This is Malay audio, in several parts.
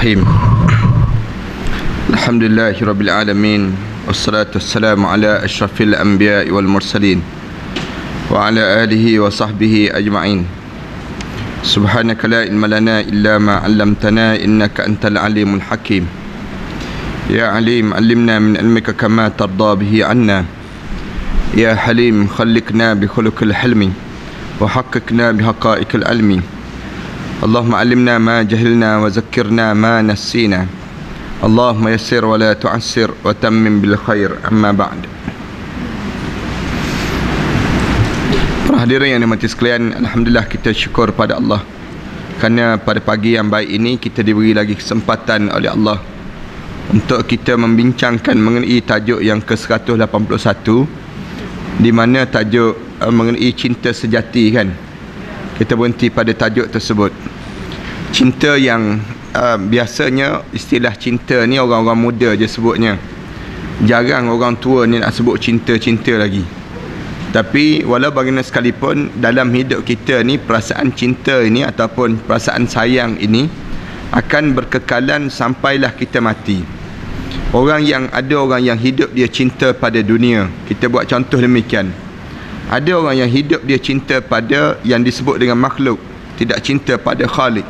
Bismillahirrahmanirrahim. Alhamdulillahirabbil alamin wassalatu wassalamu ala asyrafil anbiya'i wal mursalin wa ala alihi wa sahbihi ajma'in. Subhanaka la ilma lana illa ma 'allamtana innaka antal alimul hakim. Ya alim 'allimna min ilmika kama tarda bihi 'anna. Ya halim khalliqna bi khuluqil hilmi wa haqqqiqna bi haqa'iqil ilmi. اللهم علمنا ما جهلنا وذكرنا ما نسينا اللهم يسر ولا تعسر وتمم بالخير أما بعد. Para hadirin yang dimati sekalian, alhamdulillah kita syukur pada Allah kerana pada pagi yang baik ini kita diberi lagi kesempatan oleh Allah untuk kita membincangkan mengenai tajuk yang ke-181, di mana tajuk mengenai cinta sejati kan. Kita berhenti pada tajuk tersebut. Cinta yang biasanya istilah cinta ni orang-orang muda je sebutnya. Jarang orang tua ni nak sebut cinta-cinta lagi. Tapi walau bagaimana sekalipun, dalam hidup kita ni perasaan cinta ini ataupun perasaan sayang ini akan berkekalan sampailah kita mati. Orang yang hidup dia cinta pada dunia. Kita buat contoh demikian. Ada orang yang hidup dia cinta pada yang disebut dengan makhluk, tidak cinta pada Khalik.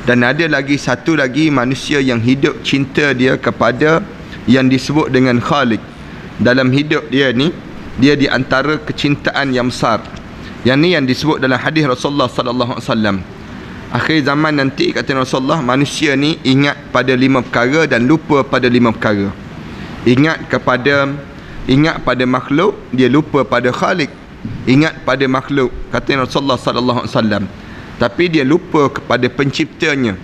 Dan ada lagi satu lagi manusia yang hidup cinta dia kepada yang disebut dengan Khalik. Dalam hidup dia ni, dia di antara kecintaan yang besar. Yang ni yang disebut dalam hadis Rasulullah sallallahu alaihi wasallam. Akhir zaman nanti kata Rasulullah, manusia ni ingat pada 5 perkara dan lupa pada 5 perkara. Ingat pada makhluk, dia lupa pada Khalik. Ingat pada makhluk, kata Rasulullah sallallahu alaihi wasallam, tapi dia lupa kepada penciptanya.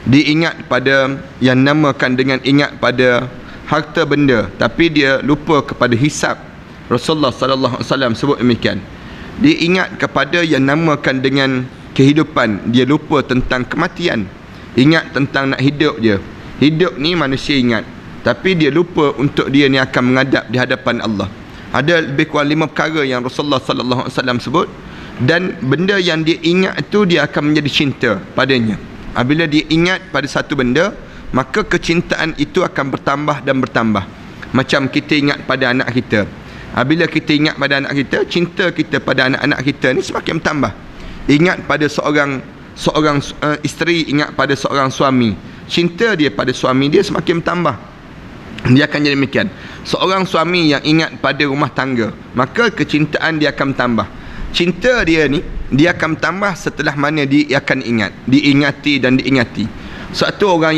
Dia ingat pada yang namakan dengan ingat pada harta benda, tapi dia lupa kepada hisab. Rasulullah sallallahu alaihi wasallam sebut demikian. Dia ingat kepada yang namakan dengan kehidupan, dia lupa tentang kematian. Ingat tentang nak hidup je. Hidup ni manusia ingat, tapi dia lupa untuk dia ni akan menghadap di hadapan Allah. Ada lebih kurang 5 perkara yang Rasulullah sallallahu alaihi wasallam sebut, dan benda yang dia ingat itu dia akan menjadi cinta padanya. Apabila dia ingat pada satu benda, maka kecintaan itu akan bertambah dan bertambah. Macam kita ingat pada anak kita. Apabila kita ingat pada anak kita, cinta kita pada anak-anak kita ni semakin bertambah. Ingat pada seorang isteri, ingat pada seorang suami, cinta dia pada suami dia semakin bertambah. Dia akan jadi demikian. Seorang suami yang ingat pada rumah tangga, maka kecintaan dia akan bertambah. Cinta dia ni, dia akan bertambah setelah mana dia akan ingat, diingati dan diingati. Satu orang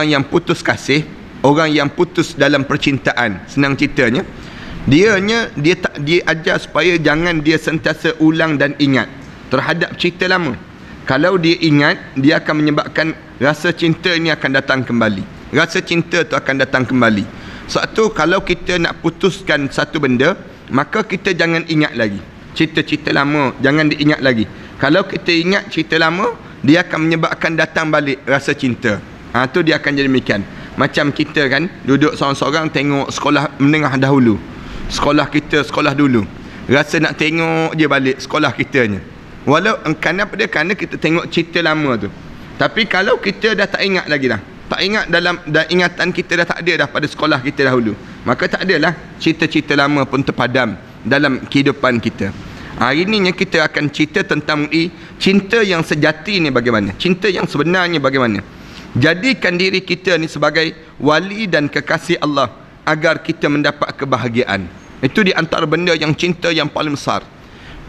yang putus kasih, orang yang putus dalam percintaan, senang ceritanya, dia ajar supaya jangan dia sentiasa ulang dan ingat terhadap cerita lama. Kalau dia ingat, dia akan menyebabkan rasa cinta ini akan datang kembali. Rasa cinta tu akan datang kembali. Satu, kalau kita nak putuskan satu benda, maka kita jangan ingat lagi cerita-cerita lama, jangan diingat lagi. Kalau kita ingat cerita lama, dia akan menyebabkan datang balik rasa cinta. Tu dia akan jadi demikian. Macam kita kan, duduk seorang-seorang tengok sekolah menengah dahulu, sekolah kita, sekolah dulu, rasa nak tengok je balik sekolah kitanya. Walau kerana kita tengok cerita lama tu. Tapi kalau kita dah tak ingat lagi dah, tak ingat dalam ingatan kita dah tak ada dah pada sekolah kita dahulu, maka tak adalah cerita-cerita lama pun terpadam dalam kehidupan kita. Hari ini kita akan cerita tentang cinta yang sejati ni bagaimana, cinta yang sebenarnya bagaimana. Jadikan diri kita ni sebagai wali dan kekasih Allah agar kita mendapat kebahagiaan. Itu di antara benda yang cinta yang paling besar.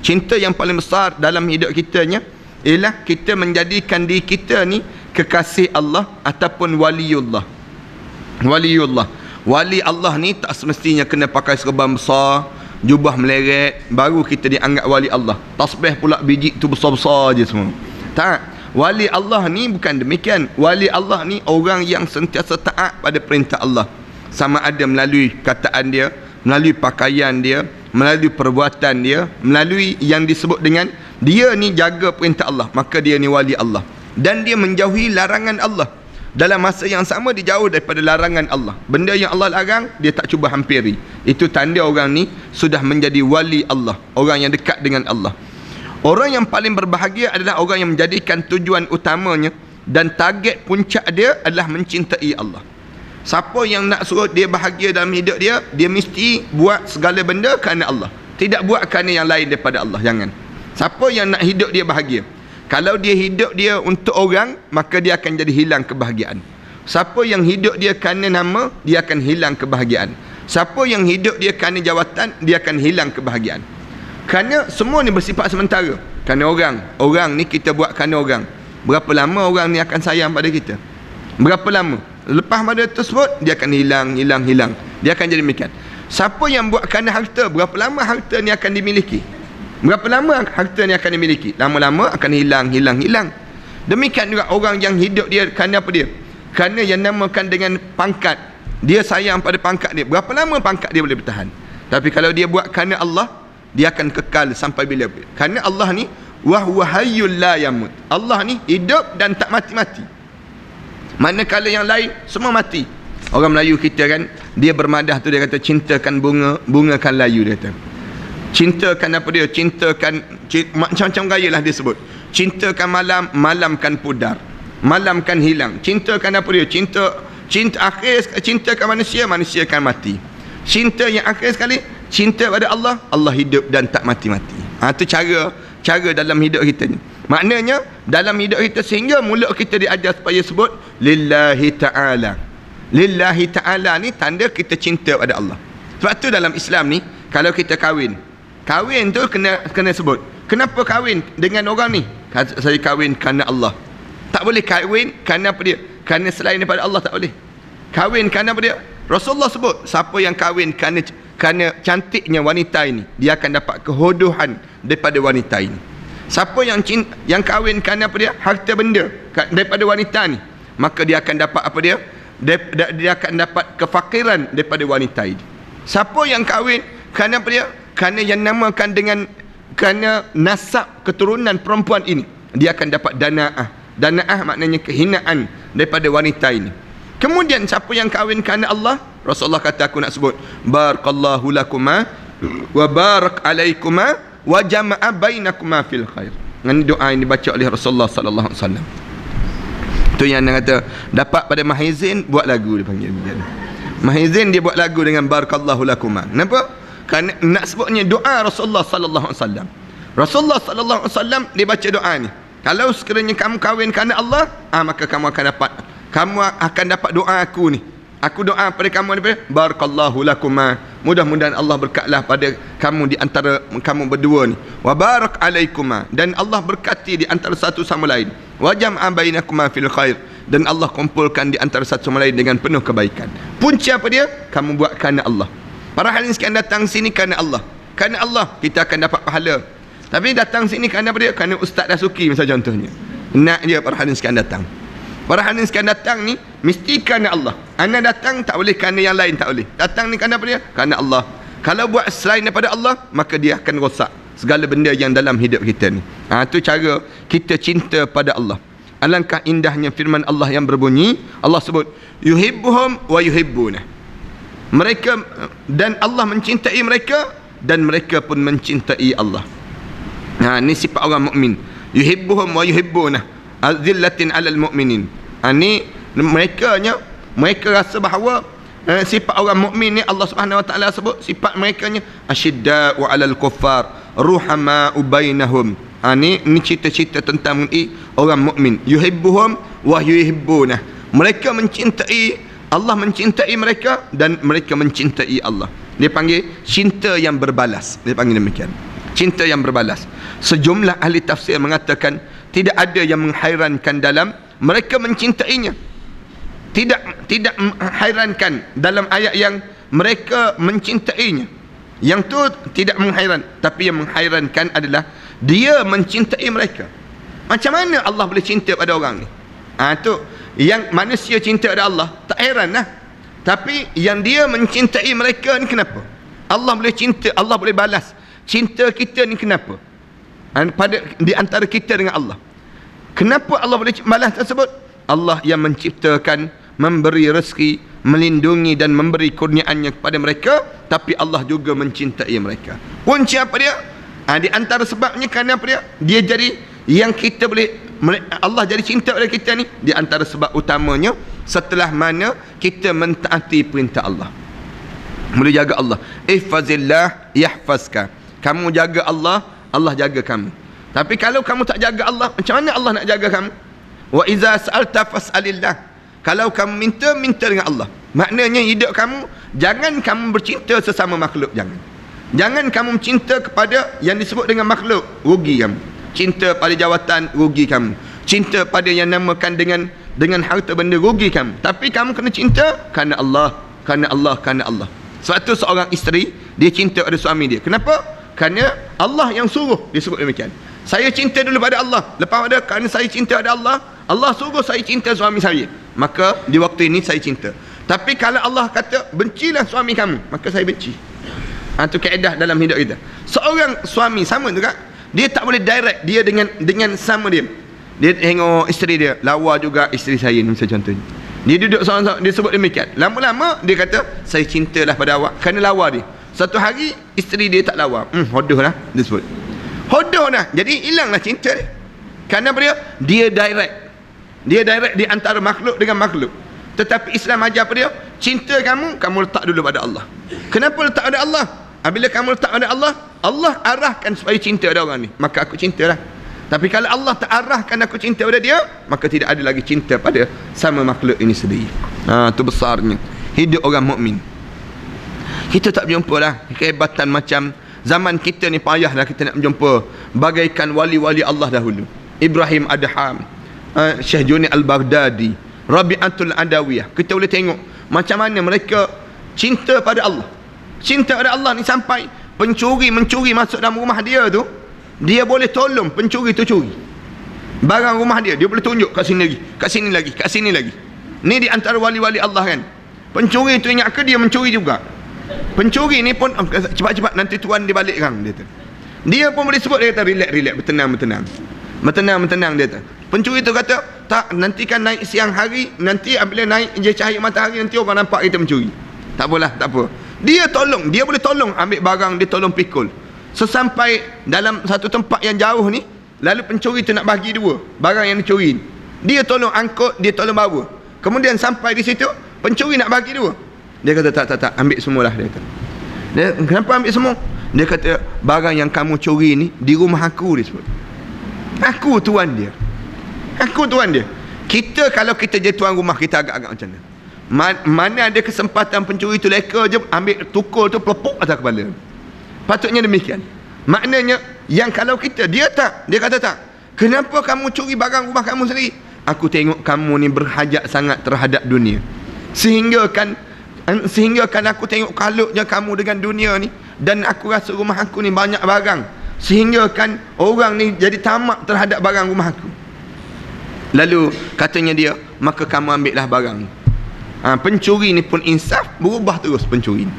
Cinta yang paling besar dalam hidup kita ni ialah kita menjadikan diri kita ni kekasih Allah ataupun waliullah. Wali Allah ni tak semestinya kena pakai serban besar, jubah meleret, baru kita dianggap wali Allah. Tasbih pula biji tu besar-besar je semua. Tak. Wali Allah ni bukan demikian. Wali Allah ni orang yang sentiasa taat pada perintah Allah. Sama ada melalui kataan dia, melalui pakaian dia, melalui perbuatan dia, melalui yang disebut dengan dia ni jaga perintah Allah, maka dia ni wali Allah. Dan dia menjauhi larangan Allah. Dalam masa yang sama dia jauh daripada larangan Allah. Benda yang Allah larang, dia tak cuba hampiri. Itu tanda orang ni sudah menjadi wali Allah, orang yang dekat dengan Allah. Orang yang paling berbahagia adalah orang yang menjadikan tujuan utamanya dan target puncak dia adalah mencintai Allah. Siapa yang nak suruh dia bahagia dalam hidup dia, dia mesti buat segala benda kerana Allah, tidak buat kerana yang lain daripada Allah. Jangan. Siapa yang nak hidup dia bahagia, kalau dia hidup dia untuk orang, maka dia akan jadi hilang kebahagiaan. Siapa yang hidup dia kerana nama, dia akan hilang kebahagiaan. Siapa yang hidup dia kerana jawatan, dia akan hilang kebahagiaan. Kerana semua ni bersifat sementara. Kerana orang ni kita buat kerana orang. Berapa lama orang ni akan sayang pada kita? Berapa lama? Lepas pada tersebut, dia akan hilang. Dia akan jadi demikian. Siapa yang buat kerana harta, berapa lama harta ni akan dimiliki? Berapa lama harta ni akan dimiliki? Lama-lama akan hilang. Demikian juga orang yang hidup dia kerana apa dia? Kerana yang namakan dengan pangkat. Dia sayang pada pangkat dia. Berapa lama pangkat dia boleh bertahan? Tapi kalau dia buat kerana Allah, dia akan kekal sampai bila? Kerana Allah ni wahwa hayyul la yamut. Allah ni hidup dan tak mati-mati. Manakala yang lain semua mati. Orang Melayu kita kan, dia bermadah tu, dia kata cintakan bunga, bunga kan layu, dia kata. Cintakan apa dia? Macam-macam gaya lah dia sebut. Cintakan malam, malam kan pudar, malam kan hilang. Cintakan apa dia? Cinta akhir, cintakan manusia, manusia kan mati. Cinta yang akhir sekali, cinta pada Allah, Allah hidup dan tak mati-mati. Itu cara dalam hidup kita ni. Maknanya dalam hidup kita, sehingga mulut kita diajar supaya sebut lillahi ta'ala. Lillahi ta'ala ni tanda kita cinta pada Allah. Sebab tu dalam Islam ni, kalau kita kahwin tu kena sebut. Kenapa kahwin dengan orang ni? Saya kahwin kerana Allah. Tak boleh kahwin kerana apa dia? Kerana selain daripada Allah, tak boleh. Kahwin kerana apa dia? Rasulullah sebut, siapa yang kahwin kerana cantiknya wanita ini, dia akan dapat kehodohan daripada wanita ini. Siapa yang kahwin kerana apa dia? Harta benda daripada wanita ni, maka dia akan dapat apa dia? Dia akan dapat kefakiran daripada wanita ini. Siapa yang kahwin kerana apa dia? Kerana yang namakan dengan kerana nasab keturunan perempuan ini, dia akan dapat dana'ah. Dana'ah maknanya kehinaan daripada wanita ini. Kemudian siapa yang kahwin kerana Allah, Rasulullah kata, aku nak sebut, barakallahu lakuma wa barak alaikuma wa jama'a bainakuma fil khair. Dengan doa yang dibaca oleh Rasulullah sallallahu alaihi wasallam. Tu yang dia kata dapat pada Mahizin buat lagu, dia panggil dia. Mahizin dia buat lagu dengan barakallahu lakuma. Kenapa? Kerana nak sebutnya doa Rasulullah sallallahu alaihi wasallam. Rasulullah sallallahu alaihi wasallam dia baca doa ni. Kalau sekiranya kamu kahwin kerana Allah, maka kamu akan dapat doa aku ni. Aku doa pada kamu ni, barakallahu lakuma. Mudah-mudahan Allah berkatlah pada kamu di antara kamu berdua ni. Wa barak alaikuma, dan Allah berkati di antara satu sama lain. Wa jam'a bainakuma fil khair, dan Allah kumpulkan di antara satu sama lain dengan penuh kebaikan. Punca apa dia? Kamu buat kerana Allah. Para hadirin sekalian, datang sini kerana Allah. Kerana Allah kita akan dapat pahala. Tapi datang sini kerana apa dia? Kerana Ustaz dah suki misalnya, contohnya. Nak dia para hadirin sekalian datang. Para hadirin sekalian datang ni mesti kerana Allah. Anda datang tak boleh kerana yang lain, tak boleh. Datang ni kerana apa dia? Kerana Allah. Kalau buat selain daripada Allah, maka dia akan rosak segala benda yang dalam hidup kita ni. Itu cara kita cinta pada Allah. Alangkah indahnya firman Allah yang berbunyi, Allah sebut yuhibbuhum wa yuhibbuna. Mereka, dan Allah mencintai mereka, dan mereka pun mencintai Allah. Ini sifat orang mukmin. Yuhibbuhum wa yuhibbuna azillatin 'alal mu'minin. Ini mereka rasa bahawa sifat orang mukmin ni Allah Subhanahu wa taala sebut sifat mereka nya asyidda'u 'alal kuffar ruhama'u bainahum. Ini cerita-cerita tentang orang mukmin. Yuhibbuhum wa yuhibbuna. Mereka mencintai Allah, mencintai mereka, dan mereka mencintai Allah. Dia panggil cinta yang berbalas. Dia panggil demikian. Cinta yang berbalas. Sejumlah ahli tafsir mengatakan tidak ada yang menghairankan dalam mereka mencintainya. Tidak menghairankan dalam ayat yang mereka mencintainya. Yang tu tidak menghairan, tapi yang menghairankan adalah dia mencintai mereka. Macam mana Allah boleh cinta pada orang ni? Tu yang manusia cinta pada Allah, tak heran lah. Tapi yang dia mencintai mereka ni kenapa? Allah boleh cinta, Allah boleh balas cinta kita ni kenapa? Di antara kita dengan Allah. Kenapa Allah boleh balas tersebut? Allah yang menciptakan, memberi rezeki, melindungi dan memberi kurniaannya kepada mereka, tapi Allah juga mencintai mereka. Kunci apa dia? Di antara sebabnya kerana apa dia? Dia jadi yang kita boleh Allah jadi cinta pada kita ni, di antara sebab utamanya setelah mana kita mentaati perintah Allah. Mula jaga Allah. Ihfazillah yahfazka. Kamu jaga Allah, Allah jaga kamu. Tapi kalau kamu tak jaga Allah, macam mana Allah nak jaga kamu? Wa iza sa'alta fas'alillah. Kalau kamu minta, minta dengan Allah. Maknanya hidup kamu, jangan kamu bercinta sesama makhluk, jangan. Jangan kamu cinta kepada yang disebut dengan makhluk, rugi kamu. Cinta pada jawatan, rugi kamu. Cinta pada yang namakan dengan harta benda, rugi kamu. Tapi kamu kena cinta kerana Allah, kerana Allah, kerana Allah. Sebab tu seorang isteri, dia cinta pada suami dia. Kenapa? Kerana Allah yang suruh dia sebut demikian. Saya cinta dulu pada Allah. Lepas pada kerana saya cinta pada Allah, Allah suruh saya cinta suami saya. Maka di waktu ini saya cinta. Tapi kalau Allah kata bencilah suami kamu, maka saya benci. Itu kaedah dalam hidup kita. Seorang suami sama juga, dia tak boleh direct dia dengan sama dia. Dia tengok isteri dia, lawa juga isteri saya ni, misalnya contohnya. Dia duduk seorang-seorang, dia sebut demikian. Lama-lama dia kata saya cintalah pada awak kerana lawa dia. Satu hari isteri dia tak lawa, hodoh lah dia sebut. Hodoh dah. Jadi hilanglah cinta dia. Kerana apa dia direct. Dia direct di antara makhluk dengan makhluk. Tetapi Islam ajar apa dia? Cinta kamu, kamu letak dulu pada Allah. Kenapa letak pada Allah? Apabila kamu letak pada Allah, Allah arahkan supaya cinta pada orang ni, maka aku cintalah. Tapi kalau Allah tak arahkan aku cinta pada dia, maka tidak ada lagi cinta pada sama makhluk ini sendiri. Itu besarnya hidup orang mukmin. Kita tak berjumpa lah kehebatan macam zaman kita ni, payahlah kita nak berjumpa bagaikan wali-wali Allah dahulu. Ibrahim Adham, Syekh Junaid Al-Baghdadi, Rabi'atul Adawiyah. Kita boleh tengok macam mana mereka cinta pada Allah. Cinta pada Allah ni sampai pencuri mencuri masuk dalam rumah dia tu, dia boleh tolong pencuri tu curi barang rumah dia. Dia boleh tunjuk kat sini lagi, kat sini lagi, kat sini lagi. Ni di antara wali-wali Allah kan. Pencuri tu ingat ke dia mencuri juga? Pencuri ni pun cepat-cepat nanti tuan dia balik kan, dia tu. Dia pun boleh sebut, dia kata relax, bertenang, dia kata. Pencuri tu kata, tak, nanti kan naik siang hari, nanti apabila naik je cahaya matahari, nanti orang nampak kita mencuri. Tak apalah, tak apa. Dia tolong, dia boleh tolong ambil barang, dia tolong pikul. Sesampai dalam satu tempat yang jauh ni, lalu pencuri tu nak bagi dua barang yang dicuri. Dia tolong angkut, dia tolong bawa. Kemudian sampai di situ, pencuri nak bagi dua. Dia kata tak, ambil semualah, dia kata. Dia, kenapa ambil semua? Dia kata, barang yang kamu curi ni di rumah aku, dia sebut. Aku tuan dia. Kita kalau kita jadi tuan rumah, kita agak-agak macam mana? Mana ada kesempatan pencuri tu leka je, ambil tukul tu pelepuk atas kepala. Patutnya demikian. Maknanya yang kalau kita, dia kata tak. Kenapa kamu curi barang rumah kamu sendiri? Aku tengok kamu ni berhajat sangat terhadap dunia. Sehingga kan aku tengok kalutnya kamu dengan dunia ni, dan aku rasa rumah aku ni banyak barang, sehingga kan orang ni jadi tamak terhadap barang rumah aku. Lalu katanya dia, maka kamu ambillah barang ni. Pencuri ni pun insaf, berubah terus pencuri ni.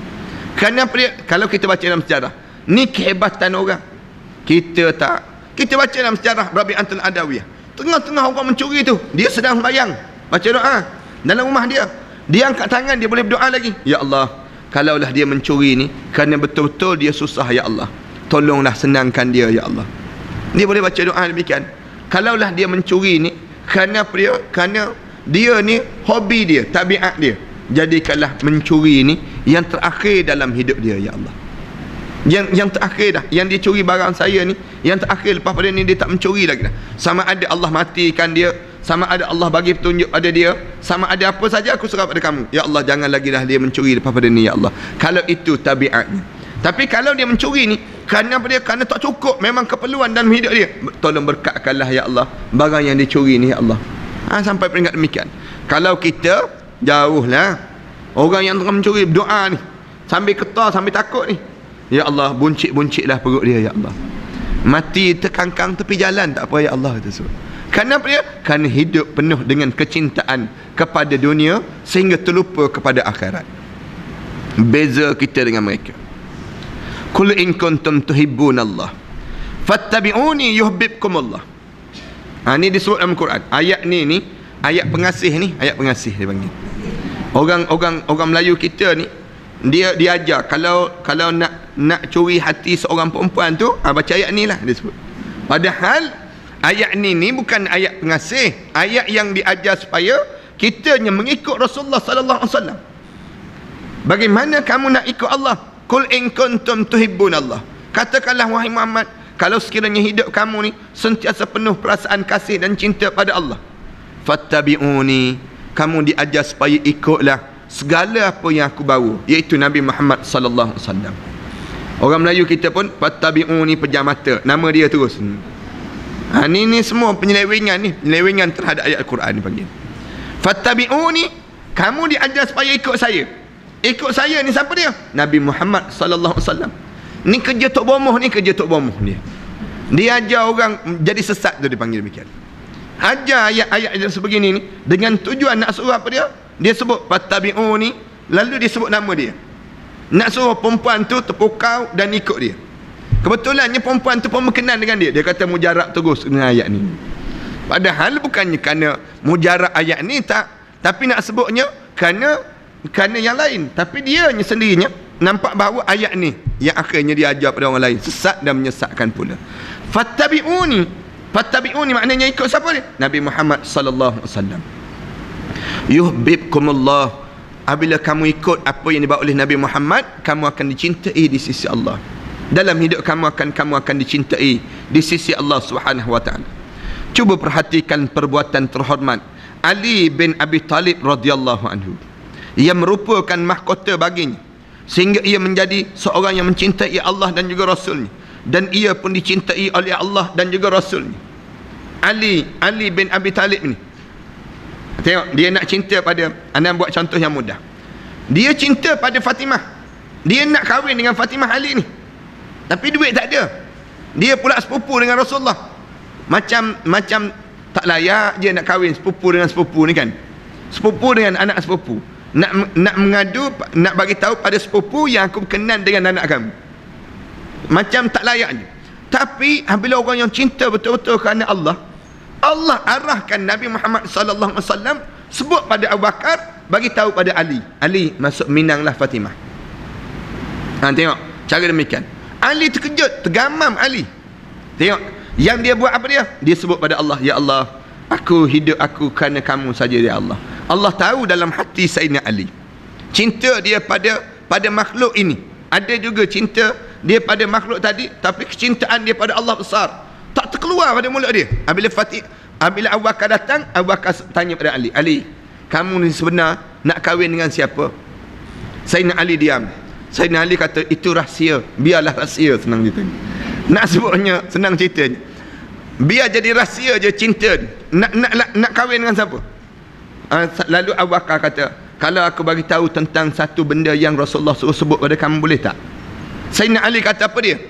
Kerana apa dia? Kalau kita baca dalam sejarah, ni kehebatan orang. Kita baca dalam sejarah Rabi'atul Adawiyah, tengah-tengah orang mencuri tu, dia sedang sembahyang, baca doa dalam rumah dia. Dia angkat tangan, dia boleh berdoa lagi. Ya Allah, kalaulah dia mencuri ni kerana betul-betul dia susah, ya Allah, tolonglah senangkan dia, ya Allah. Dia boleh baca doa demikian. Kalaulah dia mencuri ni kerana apa dia? Kerana dia ni hobi dia, tabiat dia, jadikanlah mencuri ni yang terakhir dalam hidup dia, ya Allah. Yang terakhir dah, yang dia curi barang saya ni, yang terakhir, lepas pada ni dia tak mencuri lagi dah. Sama ada Allah matikan dia, sama ada Allah bagi petunjuk pada dia, sama ada apa saja, aku serah pada kamu, ya Allah, jangan lagi dah dia mencuri lepas pada ni, ya Allah. Kalau itu tabiatnya. Tapi kalau dia mencuri ni kerana apa dia? Kerana tak cukup memang keperluan dalam hidup dia, tolong berkatkanlah, ya Allah, barang yang dicuri ni, ya Allah. Sampai peringkat demikian. Kalau kita jauhlah orang yang tengah mencuri, berdoa ni sambil ketar, sambil takut ni, ya Allah, buncit-buncitlah perut dia, ya Allah. Mati terkangkang tepi jalan, tak apa, ya Allah, kata sebut. Kenapa dia? Kerana hidup penuh dengan kecintaan kepada dunia sehingga terlupa kepada akhirat. Beza kita dengan mereka. Qul in kuntum tuhibbunallah fattabi'uni yuhibbukumullah. Ni disebut dalam Quran. Ayat ni ayat pengasih ni, ayat pengasih dia panggil. Orang Melayu kita ni, dia ajar kalau nak curi hati seorang perempuan tu, baca ayat ni lah dia sebut. Padahal Ayat ni bukan ayat pengasih, ayat yang diajar supaya kita mengikut Rasulullah sallallahu alaihi wasallam. Bagaimana kamu nak ikut Allah? Qul in kuntum tuhibbunallah. Katakanlah wahai Muhammad, kalau sekiranya hidup kamu ni sentiasa penuh perasaan kasih dan cinta pada Allah, fattabi'uni, kamu diajar supaya ikutlah segala apa yang aku bawa, iaitu Nabi Muhammad sallallahu alaihi wasallam. Orang Melayu kita pun fattabi'uni pejam mata, nama dia terus. Ni semua penyelewengan terhadap ayat Al-Quran ni panggil. Fattabi'uni, kamu diajar supaya ikut saya. Ikut saya ni siapa dia? Nabi Muhammad sallallahu alaihi wasallam. Ni kerja Tok Bomoh ni, kerja Tok Bomoh ni. Dia ajar orang jadi sesat tu, dipanggil demikian. Ajar ayat-ayat yang sebegini ni dengan tujuan nak suruh apa dia? Dia sebut fattabi'uni, lalu dia sebut nama dia. Nak suruh perempuan tu terpukau dan ikut dia. Kebetulannya perempuan tu pun berkenan dengan dia. Dia kata mujarab terus dengan ayat ni. Padahal bukannya kerana mujarab ayat ni tak, tapi nak sebutnya kerana yang lain. Tapi dia sendirinya nampak bahawa ayat ni yang akhirnya diajar pada orang lain, sesat dan menyesatkan pula. Fattabi'uni maknanya ikut siapa dia? Nabi Muhammad sallallahu alaihi wasallam. Yuhibbukumullah, apabila kamu ikut apa yang dibawa oleh Nabi Muhammad, kamu akan dicintai di sisi Allah. Dalam hidup kamu akan dicintai di sisi Allah Subhanahu wa taala. Cuba perhatikan perbuatan terhormat Ali bin Abi Talib radhiyallahu anhu, yang merupakan mahkota baginya, sehingga ia menjadi seorang yang mencintai Allah dan juga Rasulnya, dan ia pun dicintai oleh Allah dan juga Rasulnya. Ali bin Abi Talib ni, tengok dia nak cinta pada, anda buat contoh yang mudah. Dia cinta pada Fatimah, dia nak kahwin dengan Fatimah Ali ni, tapi duit tak ada. Dia pula sepupu dengan Rasulullah, macam tak layak je nak kahwin sepupu dengan sepupu ni kan, sepupu dengan anak sepupu. Nak mengadu, nak bagi tahu pada sepupu yang aku berkenan dengan anak kamu, macam tak layaknya. Tapi apabila orang yang cinta betul-betul kerana Allah arahkan Nabi Muhammad sallallahu alaihi wasallam sebut pada Abu Bakar, bagi tahu pada Ali masuk minanglah Fatimah. Tengok cara demikian. Ali terkejut, tergamam Ali. Tengok yang dia buat apa dia sebut pada Allah, ya Allah, aku hidup aku kerana kamu saja ya Allah. Allah tahu dalam hati Sayyidina Ali, cinta dia pada makhluk ini. Ada juga cinta dia pada makhluk tadi, tapi kecintaan dia pada Allah besar, tak terkeluar pada mulut dia. Apabila Abu Bakar datang, Abu Bakar tanya pada Ali, kamu ni sebenar nak kahwin dengan siapa? Sayyidina Ali diam. Sayyidina Ali kata, itu rahsia, biarlah rahsia. Senang cerita, nak sebutnya senang ceritanya, biar jadi rahsia je cinta. Nak kahwin dengan siapa? Lalu Abu Bakar kata, kalau aku bagi tahu tentang satu benda yang Rasulullah suruh sebut pada kamu, boleh tak? Sayyidina Ali kata apa dia?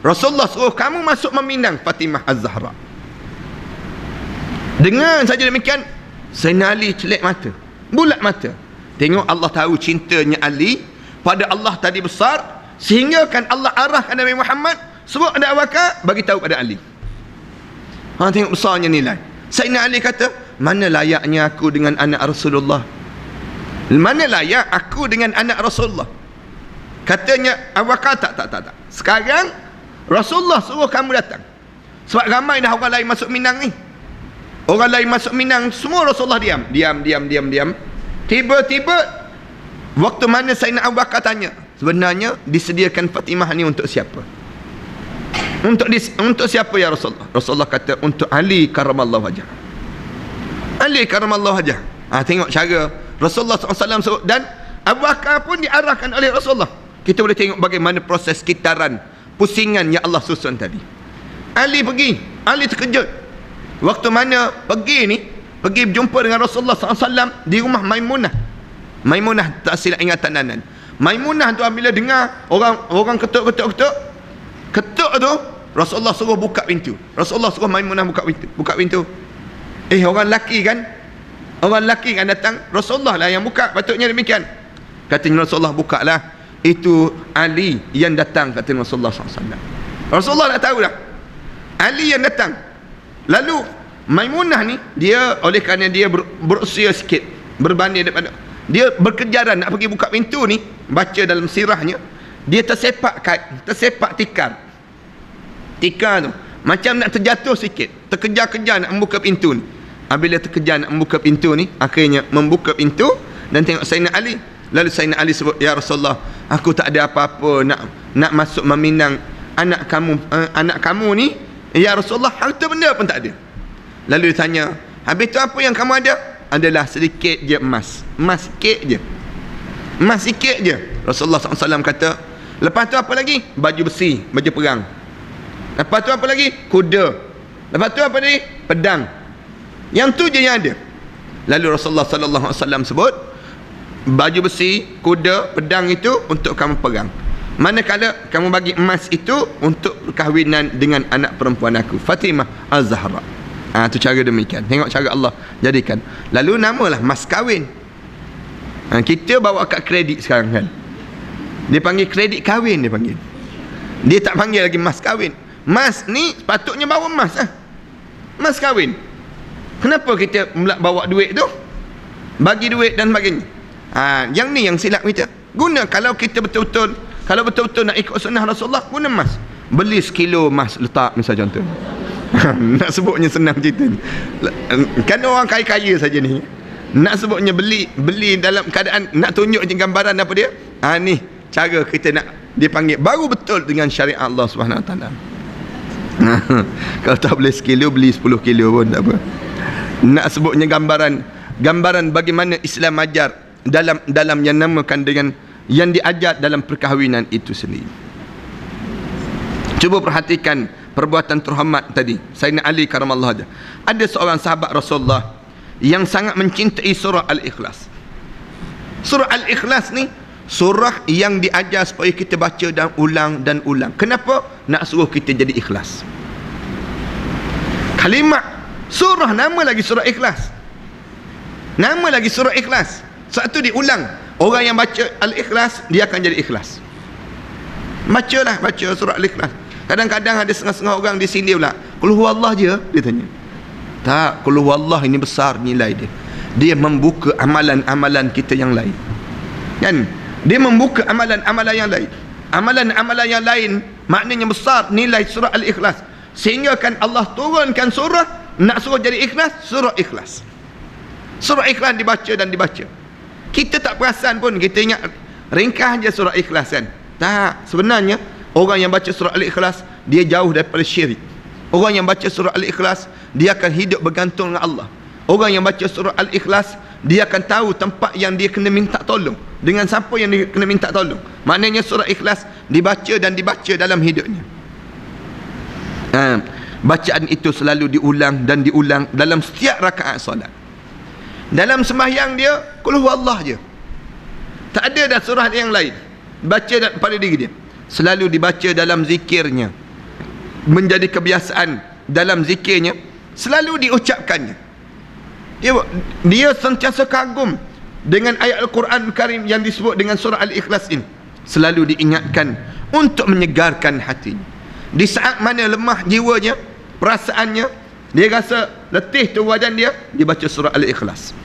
Rasulullah suruh kamu masuk meminang Fatimah Az-Zahra. Dengan saja demikian, Sayyidina Ali celik mata, bulat mata. Tengok Allah tahu cintanya Ali pada Allah tadi besar, sehingga kan Allah arahkan Nabi Muhammad sebut pada Abu Bakar, bagi tahu pada Ali. Tengok besarnya nilai. Sayyidina Ali kata, mana layaknya aku dengan anak Rasulullah? Mana layak aku dengan anak Rasulullah? Katanya Abu Bakar, tak. Sekarang Rasulullah suruh kamu datang, sebab ramai dah orang lain masuk minang ni. Orang lain masuk minang, semua Rasulullah diam. Tiba-tiba waktu mana Sayyidina Abu Bakar tanya, sebenarnya disediakan Fatimah ni untuk siapa? Untuk siapa ya Rasulullah? Rasulullah kata, untuk Ali karamallahu wajhah. Ali karamallahu wajhah. Tengok cara Rasulullah SAW sebut, dan Abu Bakar pun diarahkan oleh Rasulullah. Kita boleh tengok bagaimana proses kitaran, pusingan yang Allah susun tadi. Ali pergi, Ali terkejut. Waktu mana pergi berjumpa dengan Rasulullah SAW di rumah Maimunah tak silap ingatan Nanan. Maimunah tu bila dengar orang ketuk tu, Rasulullah suruh buka pintu. Rasulullah suruh Maimunah buka pintu. Orang lelaki kan datang, Rasulullah lah yang buka, patutnya demikian. Katanya Rasulullah, bukalah, itu Ali yang datang, kata Rasulullah SAW. Rasulullah dah tahu dah Ali yang datang. Lalu Maimunah ni, dia oleh kerana dia berusia sikit berbanding daripada, dia berkejaran nak pergi buka pintu ni. Baca dalam sirahnya, dia tersepak tikar tu. Macam nak terjatuh sikit, terkejar-kejar nak membuka pintu ni. Bila terkejar nak membuka pintu ni, akhirnya membuka pintu dan tengok Sayyidina Ali. Lalu Sayyidina Ali sebut, ya Rasulullah, aku tak ada apa-apa nak masuk meminang anak kamu ni. Ya Rasulullah, harta benda pun tak ada. Lalu dia tanya, habis tu apa yang kamu ada? Adalah sedikit je emas. Emas sikit je. Emas sikit je. Rasulullah SAW kata, lepas tu apa lagi? Baju besi, baju perang. Lepas tu apa lagi? Kuda. Lepas tu apa lagi? Pedang. Yang tu je yang ada. Lalu Rasulullah SAW sebut, baju besi, kuda, pedang itu untuk kamu perang. Manakala kamu bagi emas itu untuk perkahwinan dengan anak perempuan aku, Fatimah Az-Zahra. Tu cara demikian. Tengok cara Allah jadikan. Lalu namalah mas kahwin. Kita bawa kat kredit sekarang kan. Dia panggil kredit kahwin, dia panggil. Dia tak panggil lagi mas kahwin. Mas ni patutnya bawa emas mas kahwin. Kenapa kita bawa duit tu? Bagi duit dan sebagainya. Yang ni yang silap kita. Guna kalau kita betul-betul nak ikut sunnah Rasulullah, guna emas. Beli sekilo emas letak misal contoh. Nak sebutnya senang cerita ni. Kan orang kaya-kaya saja ni. Nak sebutnya beli dalam keadaan nak tunjuk je gambaran apa dia. Ni cara kita nak dia panggil baru betul dengan syariat Allah Subhanahu Wa Taala. Kalau tak boleh sekilo, beli 10 kilo pun tak apa. Nak sebutnya gambaran bagaimana Islam ajar dalam yang namakan dengan yang diajar dalam perkahwinan itu sendiri. Cuba perhatikan perbuatan terhormat tadi Sayyidina Ali karamallahu wajhah. Ada seorang sahabat Rasulullah yang sangat mencintai surah Al-Ikhlas. Surah Al-Ikhlas ni surah yang diajar supaya kita baca dan ulang. Kenapa? Nak suruh kita jadi ikhlas. Kalimat surah nama lagi surah Ikhlas. Nama lagi surah Ikhlas. Satu diulang. Orang yang baca Al-Ikhlas, dia akan jadi ikhlas. Baca surah Al-Ikhlas. Kadang-kadang ada setengah-setengah orang di sini pula, qul huwallah je, dia tanya. Tak, qul huwallah ini besar nilai dia. Dia membuka amalan-amalan kita yang lain. Kan? Dia membuka amalan-amalan yang lain. Amalan-amalan yang lain maknanya besar nilai surah Al-Ikhlas. Sehingga kan Allah turunkan surah nak suruh jadi ikhlas, surah Ikhlas. Surah Ikhlas dibaca dan dibaca. Kita tak perasan pun, kita ingat ringkas je surah Ikhlas kan. Tak, sebenarnya orang yang baca surah Al-Ikhlas dia jauh daripada syirik. Orang yang baca surah Al-Ikhlas dia akan hidup bergantung dengan Allah. Orang yang baca surah Al-Ikhlas dia akan tahu tempat yang dia kena minta tolong, dengan siapa yang dia kena minta tolong. Maknanya surah Ikhlas dibaca dan dibaca dalam hidupnya. Bacaan itu selalu diulang dan diulang dalam setiap rakaat solat. Dalam sembahyang dia qul huwallah je. Tak ada dah surah yang lain. Baca pada diri dia. Selalu dibaca dalam zikirnya. Menjadi kebiasaan dalam zikirnya, selalu diucapkannya. Dia sentiasa kagum dengan ayat Al-Quran Karim yang disebut dengan surah Al-Ikhlas ini. Selalu diingatkan untuk menyegarkan hatinya. Di saat mana lemah jiwanya, perasaannya, dia rasa letih tu badan dia baca surah Al-Ikhlas.